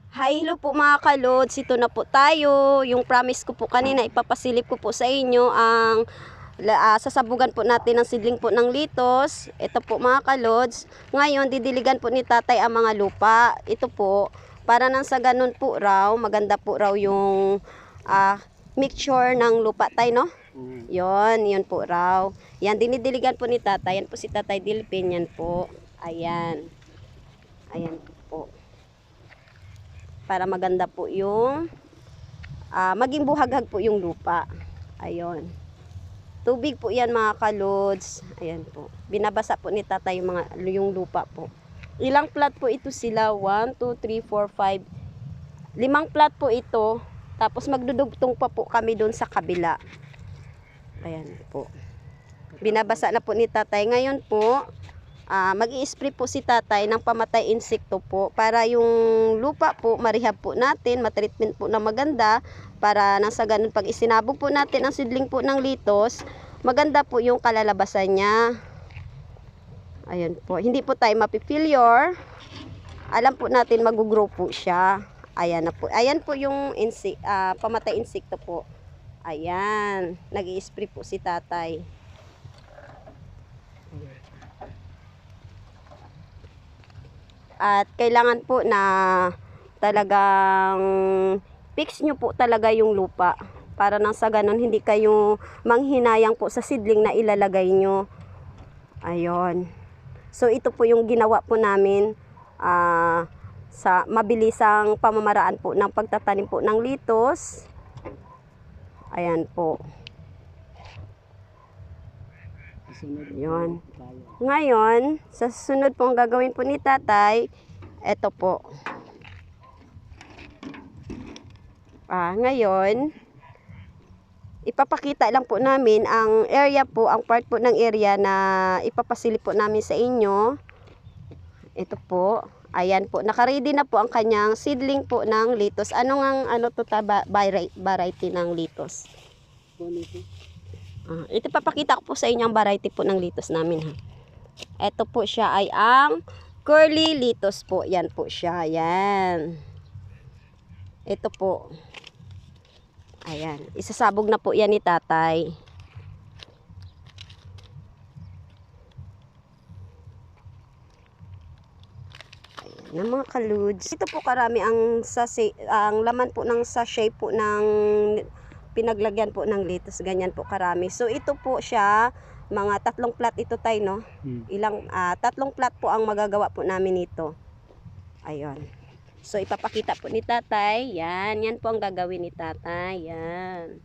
Hi, hello po mga kalods. Ito na po tayo. Yung promise ko po kanina, ipapasilip ko po sa inyo ang sasabugan po natin ng sidling po ng litos. Ito po mga kalods. Ngayon, didiligan po ni tatay ang mga lupa. Ito po, para nang sa ganun po raw, maganda po raw yung mixture ng lupa tayo, no? Yun po raw. Yan, dinidiligan po ni tatay. Yan po si Tatay Dilpin. Yan po. Ayan. Ayan po. Para maganda po yung maging buhaghag po yung lupa. Ayun. Tubig po yan mga kalods. Ayan po. Binabasa po ni tatay yung lupa po. Ilang plat po ito sila? 1, 2, 3, 4, 5. 5 plat po ito. Tapos magdudugtong pa po kami doon sa kabila. Ayan po. Binabasa na po ni tatay. Ngayon po, mag-i-spray po si tatay ng pamatay insekto po para yung lupa po marehab po natin, matreatment po na maganda para nang sa ganun pag isinabog po natin ang seedling po ng litos, maganda po yung kalalabasan niya. Ayun po, hindi po tayo mapi-failure. Alam po natin mag-grow po siya. Ayan na po. Ayan po yung pamatay insekto po. Ayan, nag-i-spray po si tatay. At kailangan po na talagang fix nyo po talaga yung lupa. Para nang sa ganun hindi kayo manghinayang po sa seedling na ilalagay nyo. Ayun. So ito po yung ginawa po namin sa mabilisang pamamaraan po ng pagtatanim po ng litos. Ayan po. Yun. Ngayon, sa susunod pong gagawin po ni tatay, eto po. Ngayon, ipapakita lang po namin ang area po, ang part po ng area na ipapasilip po namin sa inyo. Ito po. Ayan po. Nakaready na po ang kanyang seedling po ng litos. Ano to variety ng litos? Ito papakita ko po sa inyo ang variety po ng litos namin ha. Ito po siya ay ang curly litos po. Yan po siya. Yan. Ito po. Ayan. Isasabog na po yan ni tatay. Ayan mga kaludes. Ito po karami ang laman po ng sachet po ng pinaglagyan po ng litos. Ganyan po karami. So ito po siya, mga 3 plat ito tayo, no? 3 plat po ang magagawa po namin ito. Ayun. So ipapakita po ni tatay. Yan. Yan po ang gagawin ni tatay. Yan.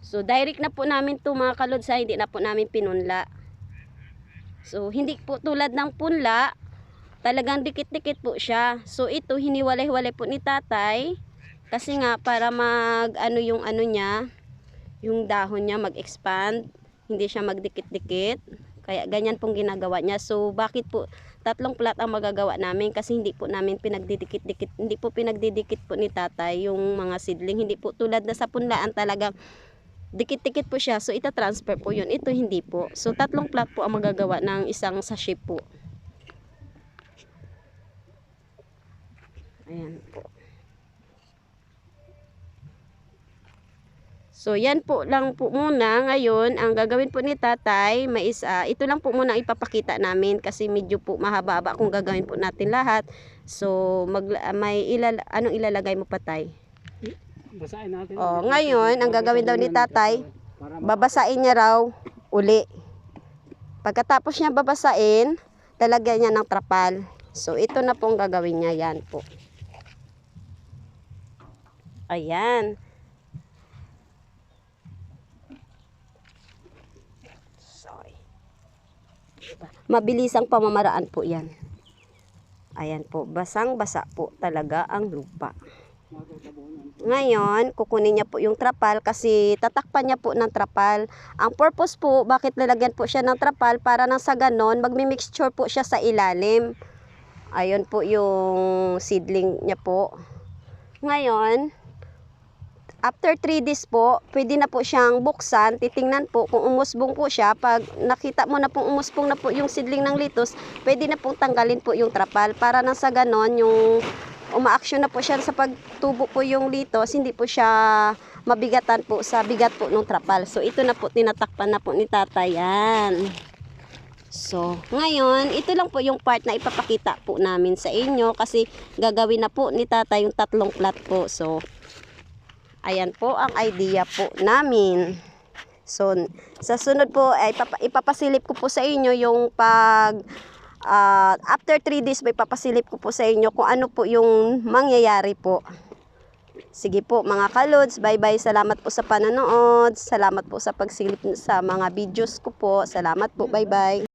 So direct na po namin to mga kalod sa hindi na po namin pinunla. So hindi po tulad ng punla. Talagang dikit-dikit po siya. So ito hiniwalay-walay po ni tatay. Kasi nga para yung niya, yung dahon niya mag-expand, hindi siya magdikit-dikit. Kaya ganyan pong ginagawa niya. So bakit po 3 plat ang magagawa namin? Kasi hindi po namin pinagdidikit-dikit, hindi po pinagdidikit po ni tatay yung mga seedling. Hindi po tulad na sa punlaan talagang dikit-dikit po siya. So ita-transfer po yun. Ito hindi po. So 3 plat po ang magagawa ng isang sachet po. Ayan po. So yan po lang po muna ngayon ang gagawin po ni tatay. Ito lang po muna ipapakita namin kasi medyo po mahaba-haba kung gagawin po natin lahat. So anong ilalagay mo pa tay? Basahin natin. Ngayon ang gagawin daw ni tatay, babasain niya raw uli. Pagkatapos niya babasain, lalagyan niya ng trapal. So ito na po ang gagawin niya, yan po. Ayan. Mabilisang pamamaraan po yan. Ayan po, basang-basa po talaga ang lupa. Ngayon, kukunin niya po yung trapal kasi tatakpan niya po ng trapal. Ang purpose po, bakit lalagyan po siya ng trapal? Para nang sa ganon, magmi-mixture po siya sa ilalim. Ayun po yung seedling niya po. Ngayon, after 3 days po, pwede na po siyang buksan, titingnan po kung umusbong po siya. Pag nakita mo na pong umusbong na po yung seedling ng litos, pwede na pong tanggalin po yung trapal para nang sa ganon, yung umaaksyon na po siya sa pagtubo po yung litos, hindi po siya mabigatan po sa bigat po ng trapal. So ito na po, tinatakpan na po ni tatay yan. So, ngayon, ito lang po yung part na ipapakita po namin sa inyo kasi gagawin na po ni tatay yung 3 plat po. So, ayan po ang idea po namin. So, sa sunod po ay ipapasilip ko po sa inyo yung after 3 days may papasilip ko po sa inyo kung ano po yung mangyayari po. Sige po mga kalods, bye-bye. Salamat po sa panonood. Salamat po sa pagsilip sa mga videos ko po. Salamat po, bye-bye.